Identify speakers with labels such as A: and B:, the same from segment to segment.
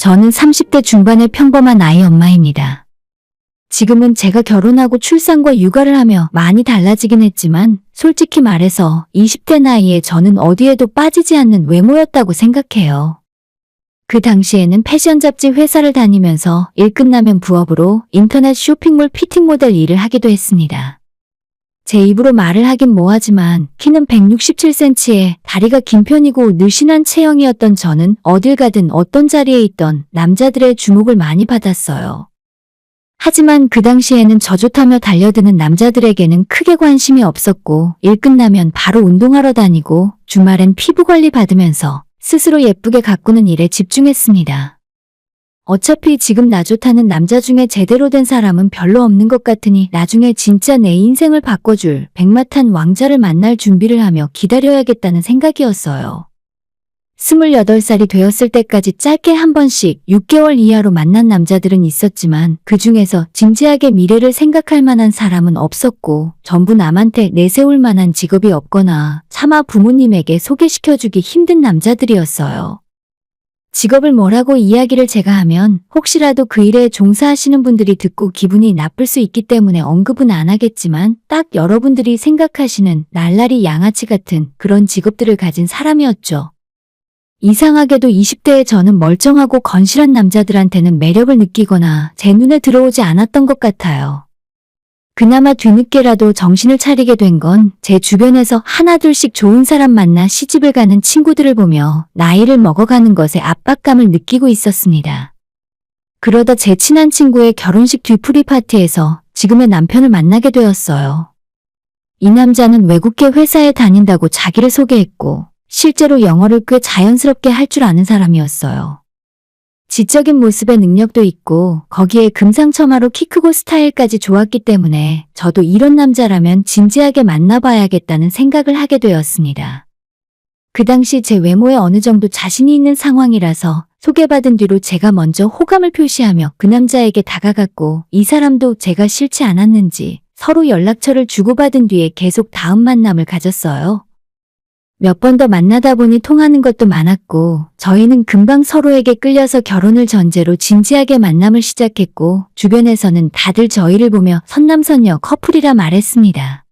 A: 저는 30대 중반의 평범한 아이 엄마입니다. 지금은 제가 결혼하고 출산과 육아를 하며 많이 달라지긴 했지만 솔직히 말해서 20대 나이에 저는 어디에도 빠지지 않는 외모였다고 생각해요. 그 당시에는 패션 잡지 회사를 다니면서 일 끝나면 부업으로 인터넷 쇼핑몰 피팅 모델 일을 하기도 했습니다. 제 입으로 말을 하긴 뭐하지만 키는 167cm에 다리가 긴 편이고 늘씬한 체형이었던 저는 어딜 가든 어떤 자리에 있던 남자들의 주목을 많이 받았어요. 하지만 그 당시에는 저 좋다며 달려드는 남자들에게는 크게 관심이 없었고 일 끝나면 바로 운동하러 다니고 주말엔 피부 관리 받으면서 스스로 예쁘게 가꾸는 일에 집중했습니다. 어차피 지금 나 좋다는 남자 중에 제대로 된 사람은 별로 없는 것 같으니 나중에 진짜 내 인생을 바꿔줄 백마탄 왕자를 만날 준비를 하며 기다려야겠다는 생각이었어요. 28살이 되었을 때까지 짧게 한 번씩 6개월 이하로 만난 남자들은 있었지만 그 중에서 진지하게 미래를 생각할 만한 사람은 없었고 전부 남한테 내세울 만한 직업이 없거나 차마 부모님에게 소개시켜주기 힘든 남자들이었어요. 직업을 뭐라고 이야기를 제가 하면 혹시라도 그 일에 종사하시는 분들이 듣고 기분이 나쁠 수 있기 때문에 언급은 안 하겠지만 딱 여러분들이 생각하시는 날라리 양아치 같은 그런 직업들을 가진 사람이었죠. 이상하게도 20대의 저는 멀쩡하고 건실한 남자들한테는 매력을 느끼거나 제 눈에 들어오지 않았던 것 같아요. 그나마 뒤늦게라도 정신을 차리게 된 건 제 주변에서 하나둘씩 좋은 사람 만나 시집을 가는 친구들을 보며 나이를 먹어가는 것에 압박감을 느끼고 있었습니다. 그러다 제 친한 친구의 결혼식 뒤풀이 파티에서 지금의 남편을 만나게 되었어요. 이 남자는 외국계 회사에 다닌다고 자기를 소개했고 실제로 영어를 꽤 자연스럽게 할 줄 아는 사람이었어요. 지적인 모습에 능력도 있고 거기에 금상첨화로 키 크고 스타일까지 좋았기 때문에 저도 이런 남자라면 진지하게 만나봐야겠다는 생각을 하게 되었습니다. 그 당시 제 외모에 어느 정도 자신이 있는 상황이라서 소개받은 뒤로 제가 먼저 호감을 표시하며 그 남자에게 다가갔고 이 사람도 제가 싫지 않았는지 서로 연락처를 주고받은 뒤에 계속 다음 만남을 가졌어요. 몇 번 더 만나다 보니 통하는 것도 많았고 저희는 금방 서로에게 끌려서 결혼을 전제로 진지하게 만남을 시작했고 주변에서는 다들 저희를 보며 선남선녀 커플이라 말했습니다.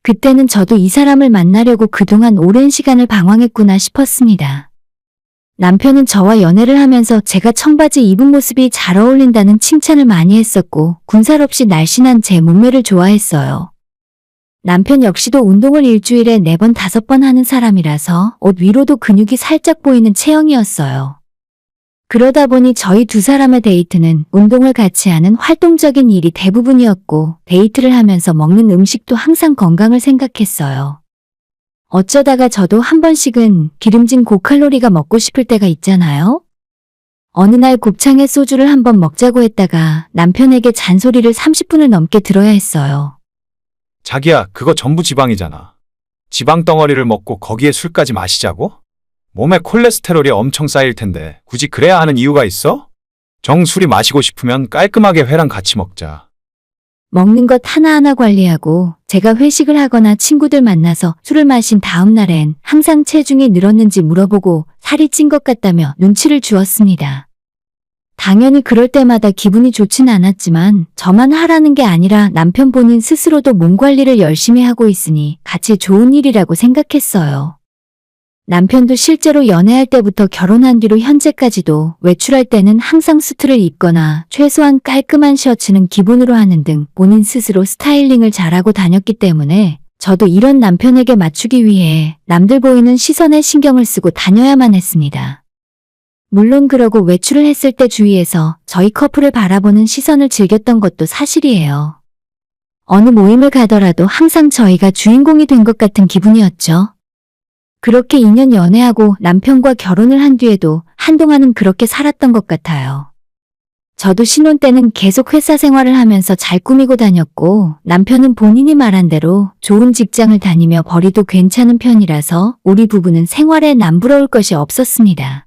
A: 그때는 저도 이 사람을 만나려고 그동안 오랜 시간을 방황했구나 싶었습니다. 남편은 저와 연애를 하면서 제가 청바지 입은 모습이 잘 어울린다는 칭찬을 많이 했었고 군살 없이 날씬한 제 몸매를 좋아했어요. 남편 역시도 운동을 일주일에 4번, 5번 하는 사람이라서 옷 위로도 근육이 살짝 보이는 체형이었어요. 그러다 보니 저희 두 사람의 데이트는 운동을 같이 하는 활동적인 일이 대부분이었고 데이트를 하면서 먹는 음식도 항상 건강을 생각했어요. 어쩌다가 저도 한 번씩은 기름진 고칼로리가 먹고 싶을 때가 있잖아요. 어느 날 곱창에 소주를 한번 먹자고 했다가 남편에게 잔소리를 30분을 넘게 들어야 했어요.
B: 자기야, 그거 전부 지방이잖아. 지방 덩어리를 먹고 거기에 술까지 마시자고? 몸에 콜레스테롤이 엄청 쌓일 텐데 굳이 그래야 하는 이유가 있어? 정수리 마시고 싶으면 깔끔하게 회랑 같이 먹자.
A: 먹는 것 하나하나 관리하고 제가 회식을 하거나 친구들 만나서 술을 마신 다음 날엔 항상 체중이 늘었는지 물어보고 살이 찐 것 같다며 눈치를 주었습니다. 당연히 그럴 때마다 기분이 좋진 않았지만 저만 하라는 게 아니라 남편 본인 스스로도 몸 관리를 열심히 하고 있으니 같이 좋은 일이라고 생각했어요. 남편도 실제로 연애할 때부터 결혼한 뒤로 현재까지도 외출할 때는 항상 수트를 입거나 최소한 깔끔한 셔츠는 기본으로 하는 등 본인 스스로 스타일링을 잘하고 다녔기 때문에 저도 이런 남편에게 맞추기 위해 남들 보이는 시선에 신경을 쓰고 다녀야만 했습니다. 물론 그러고 외출을 했을 때 주위에서 저희 커플을 바라보는 시선을 즐겼던 것도 사실이에요. 어느 모임을 가더라도 항상 저희가 주인공이 된 것 같은 기분이었죠. 그렇게 2년 연애하고 남편과 결혼을 한 뒤에도 한동안은 그렇게 살았던 것 같아요. 저도 신혼 때는 계속 회사 생활을 하면서 잘 꾸미고 다녔고 남편은 본인이 말한 대로 좋은 직장을 다니며 벌이도 괜찮은 편이라서 우리 부부는 생활에 남부러울 것이 없었습니다.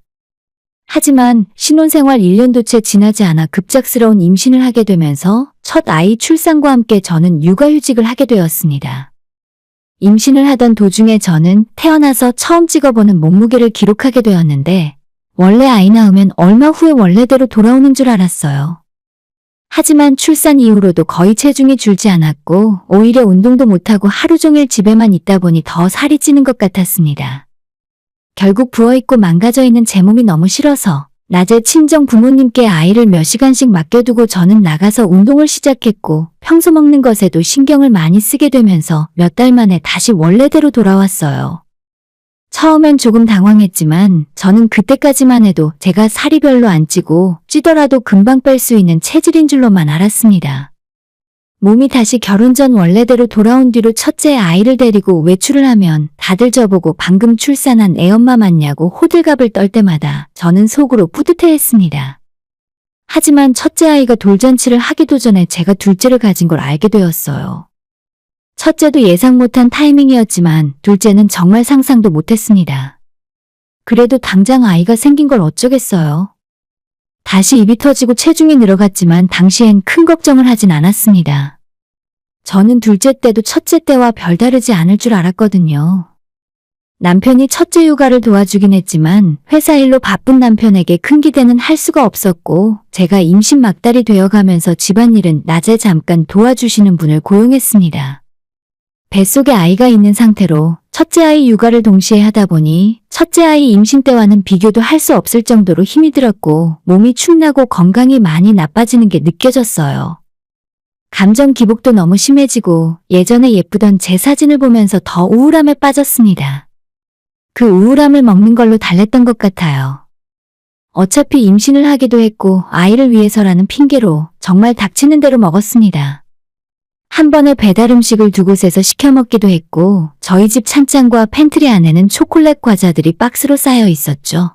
A: 하지만 신혼생활 1년도 채 지나지 않아 급작스러운 임신을 하게 되면서 첫 아이 출산과 함께 저는 육아휴직을 하게 되었습니다. 임신을 하던 도중에 저는 태어나서 처음 찍어보는 몸무게를 기록하게 되었는데 원래 아이 낳으면 얼마 후에 원래대로 돌아오는 줄 알았어요. 하지만 출산 이후로도 거의 체중이 줄지 않았고 오히려 운동도 못하고 하루 종일 집에만 있다 보니 더 살이 찌는 것 같았습니다. 결국 부어있고 망가져 있는 제 몸이 너무 싫어서 낮에 친정 부모님께 아이를 몇 시간씩 맡겨두고 저는 나가서 운동을 시작했고 평소 먹는 것에도 신경을 많이 쓰게 되면서 몇 달 만에 다시 원래대로 돌아왔어요. 처음엔 조금 당황했지만 저는 그때까지만 해도 제가 살이 별로 안 찌고 찌더라도 금방 뺄 수 있는 체질인 줄로만 알았습니다. 몸이 다시 결혼 전 원래대로 돌아온 뒤로 첫째 아이를 데리고 외출을 하면 다들 저보고 방금 출산한 애엄마 맞냐고 호들갑을 떨 때마다 저는 속으로 뿌듯해했습니다. 하지만 첫째 아이가 돌잔치를 하기도 전에 제가 둘째를 가진 걸 알게 되었어요. 첫째도 예상 못한 타이밍이었지만 둘째는 정말 상상도 못했습니다. 그래도 당장 아이가 생긴 걸 어쩌겠어요. 다시 입이 터지고 체중이 늘어갔지만 당시엔 큰 걱정을 하진 않았습니다. 저는 둘째 때도 첫째 때와 별다르지 않을 줄 알았거든요. 남편이 첫째 육아를 도와주긴 했지만 회사 일로 바쁜 남편에게 큰 기대는 할 수가 없었고 제가 임신 막달이 되어가면서 집안일은 낮에 잠깐 도와주시는 분을 고용했습니다. 뱃속에 아이가 있는 상태로 첫째 아이 육아를 동시에 하다 보니 첫째 아이 임신 때와는 비교도 할 수 없을 정도로 힘이 들었고 몸이 축나고 건강이 많이 나빠지는 게 느껴졌어요. 감정 기복도 너무 심해지고 예전에 예쁘던 제 사진을 보면서 더 우울함에 빠졌습니다. 그 우울함을 먹는 걸로 달랬던 것 같아요. 어차피 임신을 하기도 했고 아이를 위해서라는 핑계로 정말 닥치는 대로 먹었습니다. 한 번에 배달 음식을 두 곳에서 시켜 먹기도 했고 저희 집 찬장과 팬트리 안에는 초콜릿 과자들이 박스로 쌓여 있었죠.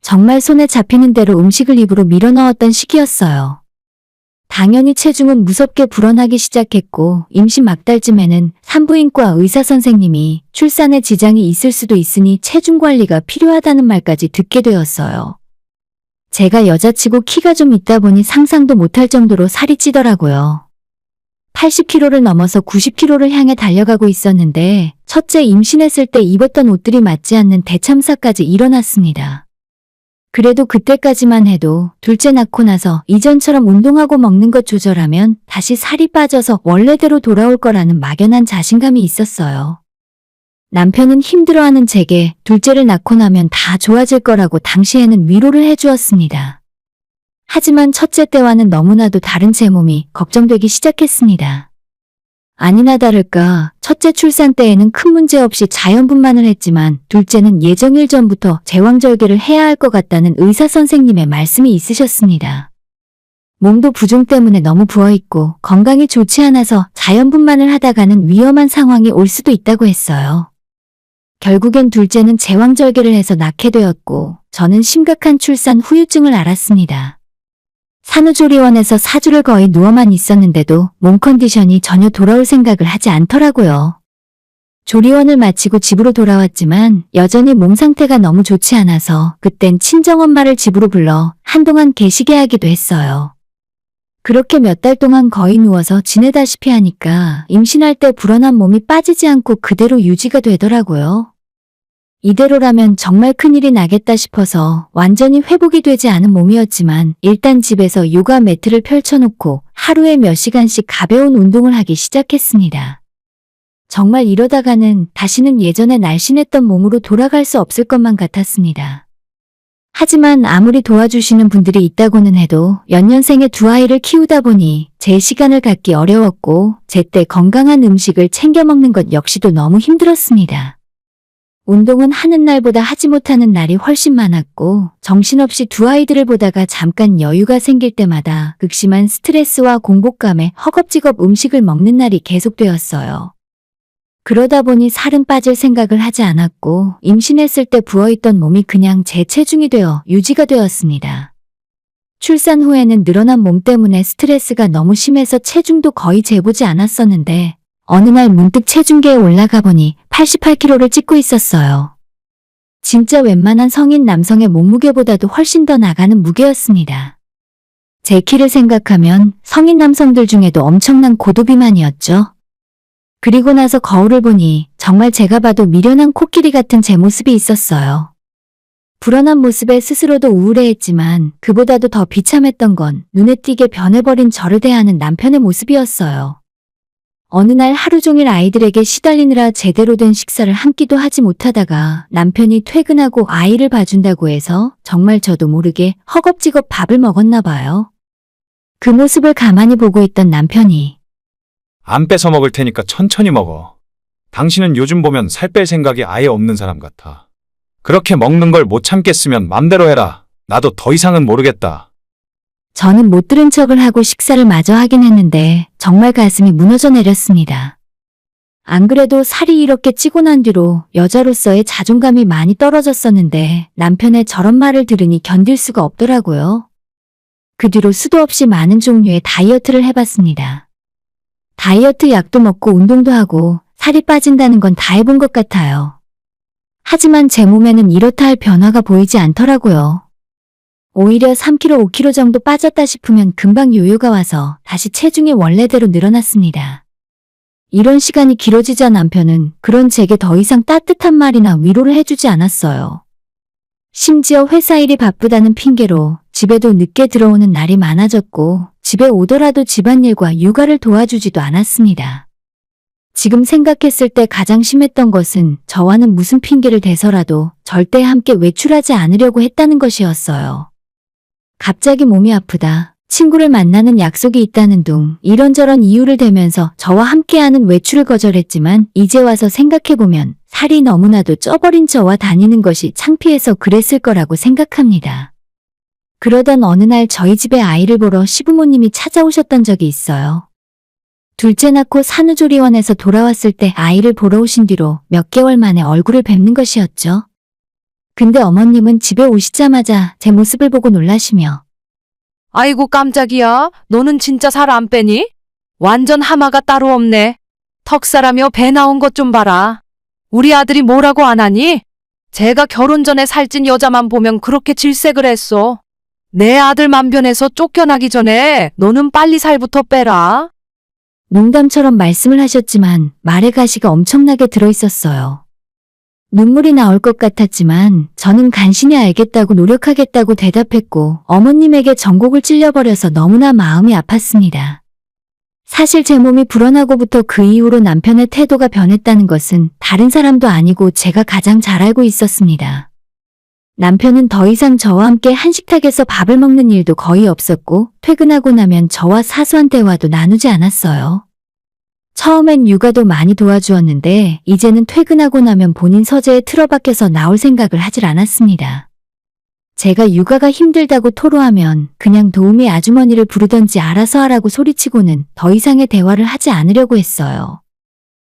A: 정말 손에 잡히는 대로 음식을 입으로 밀어 넣었던 시기였어요. 당연히 체중은 무섭게 불어나기 시작했고 임신 막달쯤에는 산부인과 의사 선생님이 출산에 지장이 있을 수도 있으니 체중 관리가 필요하다는 말까지 듣게 되었어요. 제가 여자치고 키가 좀 있다 보니 상상도 못할 정도로 살이 찌더라고요. 80kg를 넘어서 90kg를 향해 달려가고 있었는데 첫째 임신했을 때 입었던 옷들이 맞지 않는 대참사까지 일어났습니다. 그래도 그때까지만 해도 둘째 낳고 나서 이전처럼 운동하고 먹는 것 조절하면 다시 살이 빠져서 원래대로 돌아올 거라는 막연한 자신감이 있었어요. 남편은 힘들어하는 제게 둘째를 낳고 나면 다 좋아질 거라고 당시에는 위로를 해주었습니다. 하지만 첫째 때와는 너무나도 다른 제 몸이 걱정되기 시작했습니다. 아니나 다를까 첫째 출산 때에는 큰 문제 없이 자연분만을 했지만 둘째는 예정일 전부터 제왕절개를 해야 할 것 같다는 의사 선생님의 말씀이 있으셨습니다. 몸도 부종 때문에 너무 부어있고 건강이 좋지 않아서 자연분만을 하다가는 위험한 상황이 올 수도 있다고 했어요. 결국엔 둘째는 제왕절개를 해서 낳게 되었고 저는 심각한 출산 후유증을 앓았습니다. 산후조리원에서 4주를 거의 누워만 있었는데도 몸 컨디션이 전혀 돌아올 생각을 하지 않더라고요. 조리원을 마치고 집으로 돌아왔지만 여전히 몸 상태가 너무 좋지 않아서 그땐 친정엄마를 집으로 불러 한동안 계시게 하기도 했어요. 그렇게 몇 달 동안 거의 누워서 지내다시피 하니까 임신할 때 불어난 몸이 빠지지 않고 그대로 유지가 되더라고요. 이대로라면 정말 큰일이 나겠다 싶어서 완전히 회복이 되지 않은 몸이었지만 일단 집에서 요가 매트를 펼쳐놓고 하루에 몇 시간씩 가벼운 운동을 하기 시작했습니다. 정말 이러다가는 다시는 예전에 날씬했던 몸으로 돌아갈 수 없을 것만 같았습니다. 하지만 아무리 도와주시는 분들이 있다고는 해도 연년생에 두 아이를 키우다 보니 제 시간을 갖기 어려웠고 제때 건강한 음식을 챙겨 먹는 것 역시도 너무 힘들었습니다. 운동은 하는 날보다 하지 못하는 날이 훨씬 많았고 정신없이 두 아이들을 보다가 잠깐 여유가 생길 때마다 극심한 스트레스와 공복감에 허겁지겁 음식을 먹는 날이 계속되었어요. 그러다 보니 살은 빠질 생각을 하지 않았고 임신했을 때 부어있던 몸이 그냥 제 체중이 되어 유지가 되었습니다. 출산 후에는 늘어난 몸 때문에 스트레스가 너무 심해서 체중도 거의 재보지 않았었는데 어느 날 문득 체중계에 올라가 보니 88kg를 찍고 있었어요. 진짜 웬만한 성인 남성의 몸무게보다도 훨씬 더 나가는 무게였습니다. 제 키를 생각하면 성인 남성들 중에도 엄청난 고도비만이었죠. 그리고 나서 거울을 보니 정말 제가 봐도 미련한 코끼리 같은 제 모습이 있었어요. 불어난 모습에 스스로도 우울해했지만 그보다도 더 비참했던 건 눈에 띄게 변해버린 저를 대하는 남편의 모습이었어요. 어느 날 하루 종일 아이들에게 시달리느라 제대로 된 식사를 한 끼도 하지 못하다가 남편이 퇴근하고 아이를 봐준다고 해서 정말 저도 모르게 허겁지겁 밥을 먹었나 봐요. 그 모습을 가만히 보고 있던 남편이
B: 안 뺏어 먹을 테니까 천천히 먹어. 당신은 요즘 보면 살 뺄 생각이 아예 없는 사람 같아. 그렇게 먹는 걸 못 참겠으면 맘대로 해라. 나도 더 이상은 모르겠다.
A: 저는 못 들은 척을 하고 식사를 마저 하긴 했는데 정말 가슴이 무너져 내렸습니다. 안 그래도 살이 이렇게 찌고 난 뒤로 여자로서의 자존감이 많이 떨어졌었는데 남편의 저런 말을 들으니 견딜 수가 없더라고요. 그 뒤로 수도 없이 많은 종류의 다이어트를 해봤습니다. 다이어트 약도 먹고 운동도 하고 살이 빠진다는 건 다 해본 것 같아요. 하지만 제 몸에는 이렇다 할 변화가 보이지 않더라고요. 오히려 3kg, 5kg 정도 빠졌다 싶으면 금방 요요가 와서 다시 체중이 원래대로 늘어났습니다. 이런 시간이 길어지자 남편은 그런 제게 더 이상 따뜻한 말이나 위로를 해주지 않았어요. 심지어 회사 일이 바쁘다는 핑계로 집에도 늦게 들어오는 날이 많아졌고 집에 오더라도 집안일과 육아를 도와주지도 않았습니다. 지금 생각했을 때 가장 심했던 것은 저와는 무슨 핑계를 대서라도 절대 함께 외출하지 않으려고 했다는 것이었어요. 갑자기 몸이 아프다, 친구를 만나는 약속이 있다는 둥 이런저런 이유를 대면서 저와 함께하는 외출을 거절했지만 이제 와서 생각해보면 살이 너무나도 쪄버린 저와 다니는 것이 창피해서 그랬을 거라고 생각합니다. 그러던 어느 날 저희 집에 아이를 보러 시부모님이 찾아오셨던 적이 있어요. 둘째 낳고 산후조리원에서 돌아왔을 때 아이를 보러 오신 뒤로 몇 개월 만에 얼굴을 뵙는 것이었죠. 근데 어머님은 집에 오시자마자 제 모습을 보고 놀라시며
C: 아이고 깜짝이야. 너는 진짜 살 안 빼니? 완전 하마가 따로 없네. 턱살하며 배 나온 것 좀 봐라. 우리 아들이 뭐라고 안 하니? 제가 결혼 전에 살찐 여자만 보면 그렇게 질색을 했어. 내 아들만 변해서 쫓겨나기 전에 너는 빨리 살부터 빼라.
A: 농담처럼 말씀을 하셨지만 말의 가시가 엄청나게 들어있었어요. 눈물이 나올 것 같았지만 저는 간신히 알겠다고 노력하겠다고 대답했고 어머님에게 전곡을 찔려버려서 너무나 마음이 아팠습니다. 사실 제 몸이 불어나고부터 그 이후로 남편의 태도가 변했다는 것은 다른 사람도 아니고 제가 가장 잘 알고 있었습니다. 남편은 더 이상 저와 함께 한식탁에서 밥을 먹는 일도 거의 없었고 퇴근하고 나면 저와 사소한 대화도 나누지 않았어요. 처음엔 육아도 많이 도와주었는데 이제는 퇴근하고 나면 본인 서재에 틀어박혀서 나올 생각을 하질 않았습니다. 제가 육아가 힘들다고 토로하면 그냥 도우미 아주머니를 부르던지 알아서 하라고 소리치고는 더 이상의 대화를 하지 않으려고 했어요.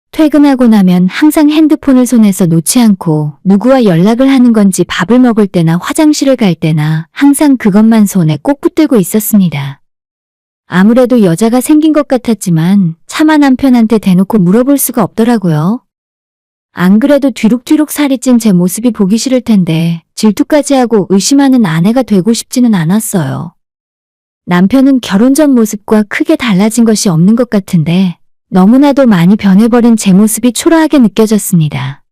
A: 퇴근하고 나면 항상 핸드폰을 손에서 놓지 않고 누구와 연락을 하는 건지 밥을 먹을 때나 화장실을 갈 때나 항상 그것만 손에 꼭 붙들고 있었습니다. 아무래도 여자가 생긴 것 같았지만 차마 남편한테 대놓고 물어볼 수가 없더라고요. 안 그래도 뒤룩뒤룩 살이 찐 제 모습이 보기 싫을 텐데 질투까지 하고 의심하는 아내가 되고 싶지는 않았어요. 남편은 결혼 전 모습과 크게 달라진 것이 없는 것 같은데 너무나도 많이 변해버린 제 모습이 초라하게 느껴졌습니다.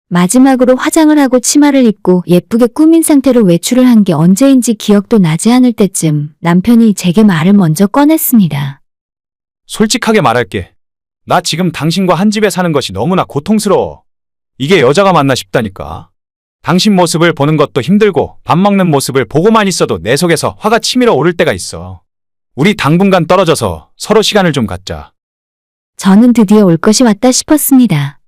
A: 마지막으로 화장을 하고 치마를 입고 예쁘게 꾸민 상태로 외출을 한 게 언제인지 기억도 나지 않을 때쯤 남편이 제게 말을 먼저 꺼냈습니다.
B: 솔직하게 말할게. 나 지금 당신과 한 집에 사는 것이 너무나 고통스러워. 이게 여자가 맞나 싶다니까. 당신 모습을 보는 것도 힘들고 밥 먹는 모습을 보고만 있어도 내 속에서 화가 치밀어 오를 때가 있어. 우리 당분간 떨어져서 서로 시간을 좀 갖자.
A: 저는 드디어 올 것이 왔다 싶었습니다.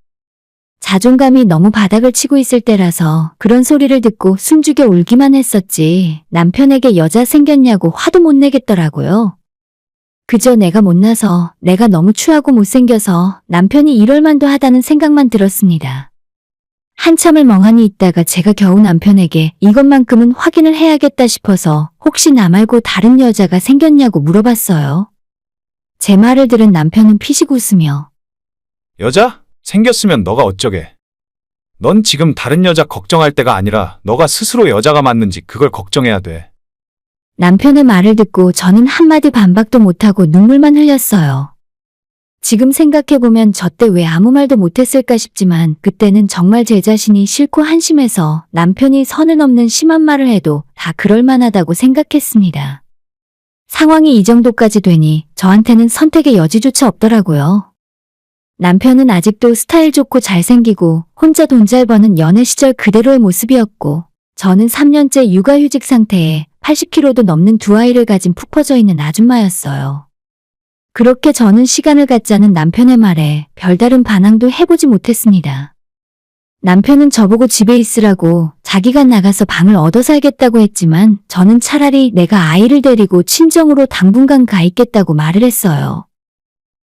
A: 자존감이 너무 바닥을 치고 있을 때라서 그런 소리를 듣고 숨죽여 울기만 했었지 남편에게 여자 생겼냐고 화도 못 내겠더라고요. 그저 내가 못나서 내가 너무 추하고 못생겨서 남편이 이럴 만도 하다는 생각만 들었습니다. 한참을 멍하니 있다가 제가 겨우 남편에게 이것만큼은 확인을 해야겠다 싶어서 혹시 나 말고 다른 여자가 생겼냐고 물어봤어요. 제 말을 들은 남편은 피식 웃으며
B: 여자? 생겼으면 너가 어쩌게. 넌 지금 다른 여자 걱정할 때가 아니라 너가 스스로 여자가 맞는지 그걸 걱정해야 돼.
A: 남편의 말을 듣고 저는 한마디 반박도 못하고 눈물만 흘렸어요. 지금 생각해보면 저 때 왜 아무 말도 못했을까 싶지만 그때는 정말 제 자신이 싫고 한심해서 남편이 선을 넘는 심한 말을 해도 다 그럴만하다고 생각했습니다. 상황이 이 정도까지 되니 저한테는 선택의 여지조차 없더라고요. 남편은 아직도 스타일 좋고 잘생기고 혼자 돈 잘 버는 연애 시절 그대로의 모습이었고 저는 3년째 육아휴직 상태에 80kg도 넘는 두 아이를 가진 푹 퍼져 있는 아줌마였어요. 그렇게 저는 시간을 갖자는 남편의 말에 별다른 반항도 해보지 못했습니다. 남편은 저보고 집에 있으라고 자기가 나가서 방을 얻어 살겠다고 했지만 저는 차라리 내가 아이를 데리고 친정으로 당분간 가 있겠다고 말을 했어요.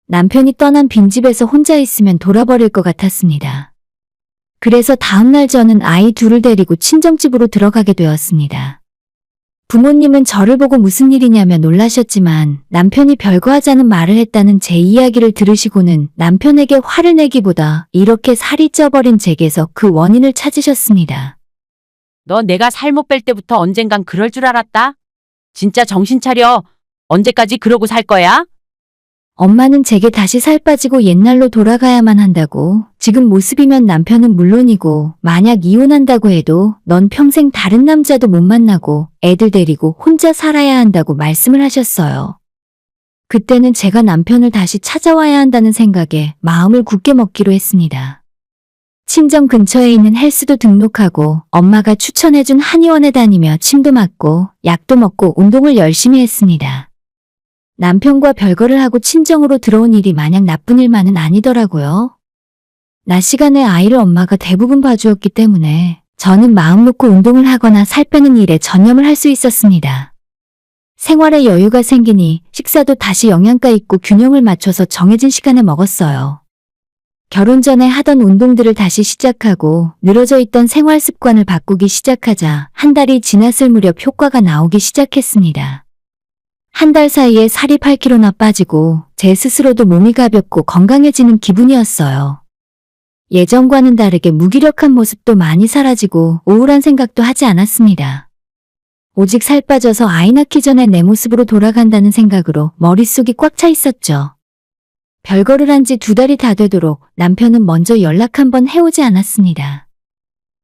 A: 남편이 떠난 빈집에서 혼자 있으면 돌아버릴 것 같았습니다. 그래서 다음날 저는 아이 둘을 데리고 친정집으로 들어가게 되었습니다. 부모님은 저를 보고 무슨 일이냐며 놀라셨지만 남편이 별거 하자는 말을 했다는 제 이야기를 들으시고는 남편에게 화를 내기보다 이렇게 살이 쪄버린 제게서 그 원인을 찾으셨습니다.
D: 너 내가 살 못 뺄 때부터 언젠간 그럴 줄 알았다? 진짜 정신 차려. 언제까지 그러고 살 거야?
A: 엄마는 제게 다시 살 빠지고 옛날로 돌아가야만 한다고, 지금 모습이면 남편은 물론이고 만약 이혼한다고 해도 넌 평생 다른 남자도 못 만나고 애들 데리고 혼자 살아야 한다고 말씀을 하셨어요. 그때는 제가 남편을 다시 찾아와야 한다는 생각에 마음을 굳게 먹기로 했습니다. 친정 근처에 있는 헬스도 등록하고 엄마가 추천해준 한의원에 다니며 침도 맞고 약도 먹고 운동을 열심히 했습니다. 남편과 별거를 하고 친정으로 들어온 일이 마냥 나쁜 일만은 아니더라고요. 낮 시간에 아이를 엄마가 대부분 봐주었기 때문에 저는 마음 놓고 운동을 하거나 살 빼는 일에 전념을 할 수 있었습니다. 생활에 여유가 생기니 식사도 다시 영양가 있고 균형을 맞춰서 정해진 시간에 먹었어요. 결혼 전에 하던 운동들을 다시 시작하고 늘어져 있던 생활 습관을 바꾸기 시작하자 한 달이 지났을 무렵 효과가 나오기 시작했습니다. 한 달 사이에 살이 8kg나 빠지고 제 스스로도 몸이 가볍고 건강해지는 기분이었어요. 예전과는 다르게 무기력한 모습도 많이 사라지고 우울한 생각도 하지 않았습니다. 오직 살 빠져서 아이 낳기 전에 내 모습으로 돌아간다는 생각으로 머릿속이 꽉 차 있었죠. 별거를 한 지 2달이 다 되도록 남편은 먼저 연락 한번 해오지 않았습니다.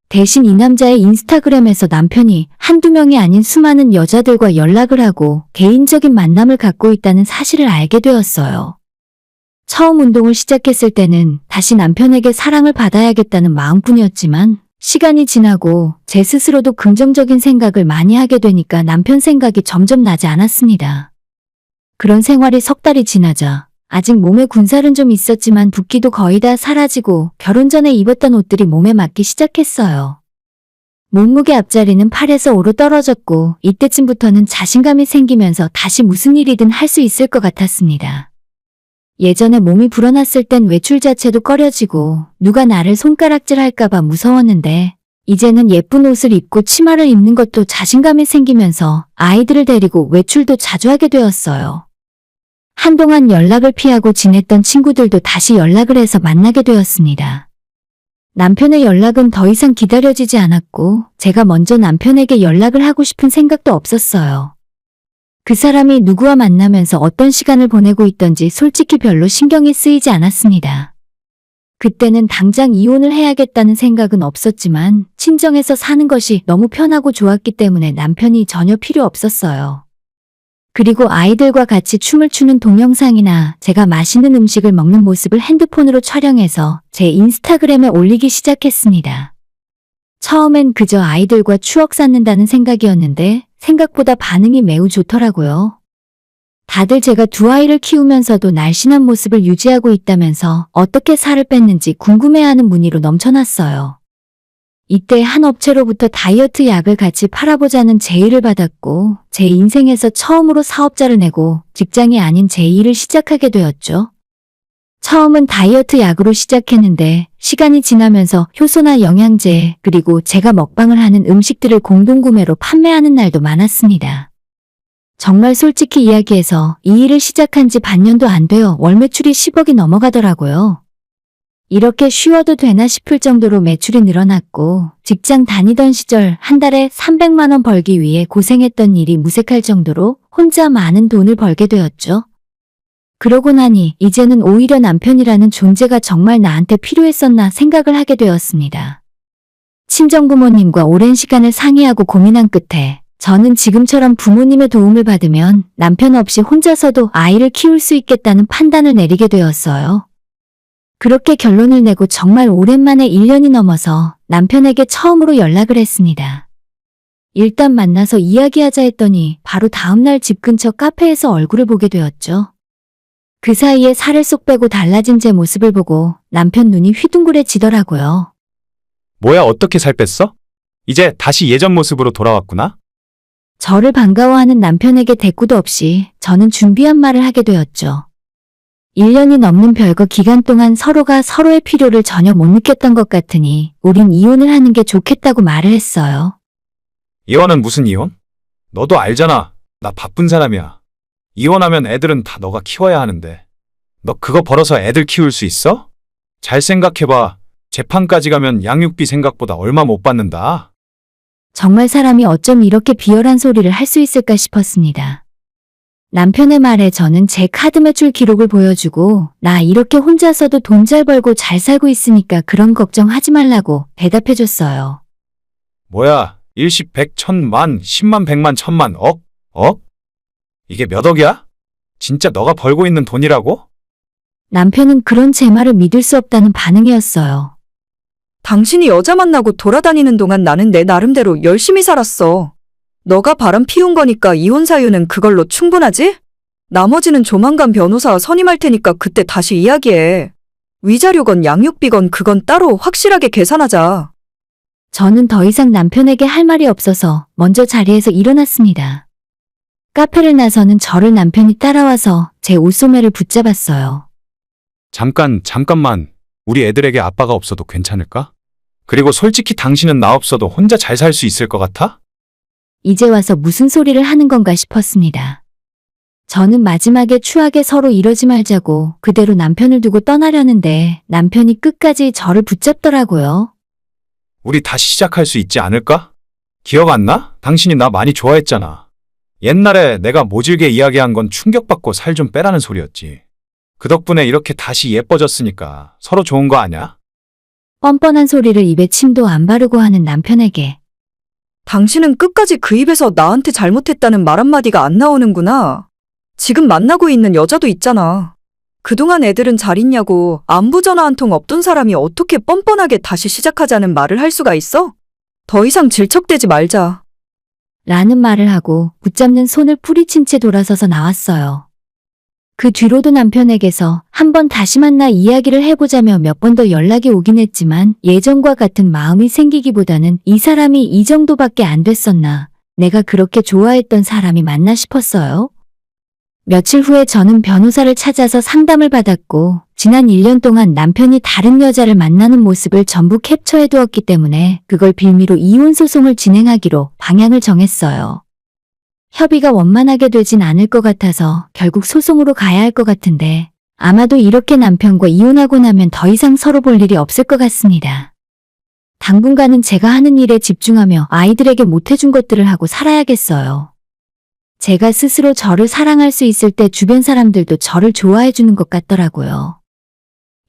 A: 대신 이 남자의 인스타그램에서 남편이 한두 명이 아닌 수많은 여자들과 연락을 하고 개인적인 만남을 갖고 있다는 사실을 알게 되었어요. 처음 운동을 시작했을 때는 다시 남편에게 사랑을 받아야겠다는 마음뿐이었지만 시간이 지나고 제 스스로도 긍정적인 생각을 많이 하게 되니까 남편 생각이 점점 나지 않았습니다. 그런 생활이 3달이 지나자 아직 몸에 군살은 좀 있었지만 붓기도 거의 다 사라지고 결혼 전에 입었던 옷들이 몸에 맞기 시작했어요. 몸무게 앞자리는 8에서 5로 떨어졌고 이때쯤부터는 자신감이 생기면서 다시 무슨 일이든 할 수 있을 것 같았습니다. 예전에 몸이 불어났을 땐 외출 자체도 꺼려지고 누가 나를 손가락질 할까봐 무서웠는데 이제는 예쁜 옷을 입고 치마를 입는 것도 자신감이 생기면서 아이들을 데리고 외출도 자주 하게 되었어요. 한동안 연락을 피하고 지냈던 친구들도 다시 연락을 해서 만나게 되었습니다. 남편의 연락은 더 이상 기다려지지 않았고 제가 먼저 남편에게 연락을 하고 싶은 생각도 없었어요. 그 사람이 누구와 만나면서 어떤 시간을 보내고 있던지 솔직히 별로 신경이 쓰이지 않았습니다. 그때는 당장 이혼을 해야겠다는 생각은 없었지만 친정에서 사는 것이 너무 편하고 좋았기 때문에 남편이 전혀 필요 없었어요. 그리고 아이들과 같이 춤을 추는 동영상이나 제가 맛있는 음식을 먹는 모습을 핸드폰으로 촬영해서 제 인스타그램에 올리기 시작했습니다. 처음엔 그저 아이들과 추억 쌓는다는 생각이었는데 생각보다 반응이 매우 좋더라고요. 다들 제가 두 아이를 키우면서도 날씬한 모습을 유지하고 있다면서 어떻게 살을 뺐는지 궁금해하는 문의로 넘쳐났어요. 이때 한 업체로부터 다이어트 약을 같이 팔아보자는 제의를 받았고 제 인생에서 처음으로 사업자를 내고 직장이 아닌 제2를 시작하게 되었죠. 처음은 다이어트 약으로 시작했는데 시간이 지나면서 효소나 영양제 그리고 제가 먹방을 하는 음식들을 공동구매로 판매하는 날도 많았습니다. 정말 솔직히 이야기해서 이 일을 시작한 지 반년도 안 되어 월 매출이 10억이 넘어가더라고요. 이렇게 쉬어도 되나 싶을 정도로 매출이 늘어났고 직장 다니던 시절 한 달에 300만 원 벌기 위해 고생했던 일이 무색할 정도로 혼자 많은 돈을 벌게 되었죠. 그러고 나니 이제는 오히려 남편이라는 존재가 정말 나한테 필요했었나 생각을 하게 되었습니다. 친정부모님과 오랜 시간을 상의하고 고민한 끝에 저는 지금처럼 부모님의 도움을 받으면 남편 없이 혼자서도 아이를 키울 수 있겠다는 판단을 내리게 되었어요. 그렇게 결론을 내고 정말 오랜만에 1년이 넘어서 남편에게 처음으로 연락을 했습니다. 일단 만나서 이야기하자 했더니 바로 다음날 집 근처 카페에서 얼굴을 보게 되었죠. 그 사이에 살을 쏙 빼고 달라진 제 모습을 보고 남편 눈이 휘둥그레지더라고요.
B: 뭐야, 어떻게 살 뺐어? 이제 다시 예전 모습으로 돌아왔구나?
A: 저를 반가워하는 남편에게 대꾸도 없이 저는 준비한 말을 하게 되었죠. 1년이 넘는 별거 기간 동안 서로가 서로의 필요를 전혀 못 느꼈던 것 같으니 우린 이혼을 하는 게 좋겠다고 말을 했어요.
B: 이혼은 무슨 이혼? 너도 알잖아. 나 바쁜 사람이야. 이혼하면 애들은 다 너가 키워야 하는데. 너 그거 벌어서 애들 키울 수 있어? 잘 생각해봐. 재판까지 가면 양육비 생각보다 얼마 못 받는다.
A: 정말 사람이 어쩜 이렇게 비열한 소리를 할 수 있을까 싶었습니다. 남편의 말에 저는 제 카드 매출 기록을 보여주고 나 이렇게 혼자서도 돈 잘 벌고 잘 살고 있으니까 그런 걱정하지 말라고 대답해줬어요.
B: 뭐야, 일십, 백, 천만, 10만, 100만, 1000만, 억? 억? 이게 몇 억이야? 진짜 너가 벌고 있는 돈이라고?
A: 남편은 그런 제 말을 믿을 수 없다는 반응이었어요.
E: 당신이 여자 만나고 돌아다니는 동안 나는 내 나름대로 열심히 살았어. 너가 바람 피운 거니까 이혼 사유는 그걸로 충분하지? 나머지는 조만간 변호사 선임할 테니까 그때 다시 이야기해. 위자료건 양육비건 그건 따로 확실하게 계산하자.
A: 저는 더 이상 남편에게 할 말이 없어서 먼저 자리에서 일어났습니다. 카페를 나서는 저를 남편이 따라와서 제 옷소매를 붙잡았어요.
B: 잠깐만. 우리 애들에게 아빠가 없어도 괜찮을까? 그리고 솔직히 당신은 나 없어도 혼자 잘 살 수 있을 것 같아?
A: 이제 와서 무슨 소리를 하는 건가 싶었습니다. 저는 마지막에 추하게 서로 이러지 말자고 그대로 남편을 두고 떠나려는데 남편이 끝까지 저를 붙잡더라고요.
B: 우리 다시 시작할 수 있지 않을까? 기억 안 나? 당신이 나 많이 좋아했잖아. 옛날에 내가 모질게 이야기한 건 충격받고 살 좀 빼라는 소리였지. 그 덕분에 이렇게 다시 예뻐졌으니까 서로 좋은 거 아냐?
A: 뻔뻔한 소리를 입에 침도 안 바르고 하는 남편에게
E: 당신은 끝까지 그 입에서 나한테 잘못했다는 말 한마디가 안 나오는구나. 지금 만나고 있는 여자도 있잖아. 그동안 애들은 잘 있냐고 안부 전화 한 통 없던 사람이 어떻게 뻔뻔하게 다시 시작하자는 말을 할 수가 있어? 더 이상 질척대지 말자.
A: 라는 말을 하고 붙잡는 손을 뿌리친 채 돌아서서 나왔어요. 그 뒤로도 남편에게서 한 번 다시 만나 이야기를 해보자며 몇 번 더 연락이 오긴 했지만 예전과 같은 마음이 생기기보다는 이 사람이 이 정도밖에 안 됐었나, 내가 그렇게 좋아했던 사람이 맞나 싶었어요. 며칠 후에 저는 변호사를 찾아서 상담을 받았고 지난 1년 동안 남편이 다른 여자를 만나는 모습을 전부 캡처해두었기 때문에 그걸 빌미로 이혼 소송을 진행하기로 방향을 정했어요. 협의가 원만하게 되진 않을 것 같아서 결국 소송으로 가야 할 것 같은데 아마도 이렇게 남편과 이혼하고 나면 더 이상 서로 볼 일이 없을 것 같습니다. 당분간은 제가 하는 일에 집중하며 아이들에게 못해준 것들을 하고 살아야겠어요. 제가 스스로 저를 사랑할 수 있을 때 주변 사람들도 저를 좋아해주는 것 같더라고요.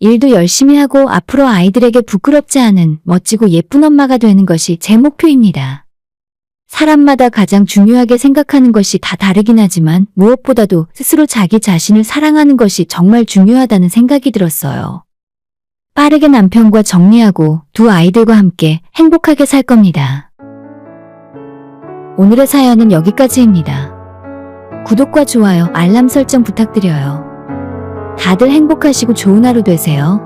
A: 일도 열심히 하고 앞으로 아이들에게 부끄럽지 않은 멋지고 예쁜 엄마가 되는 것이 제 목표입니다. 사람마다 가장 중요하게 생각하는 것이 다 다르긴 하지만 무엇보다도 스스로 자기 자신을 사랑하는 것이 정말 중요하다는 생각이 들었어요. 빠르게 남편과 정리하고 두 아이들과 함께 행복하게 살 겁니다. 오늘의 사연은 여기까지입니다. 구독과 좋아요, 알람 설정 부탁드려요. 다들 행복하시고 좋은 하루 되세요.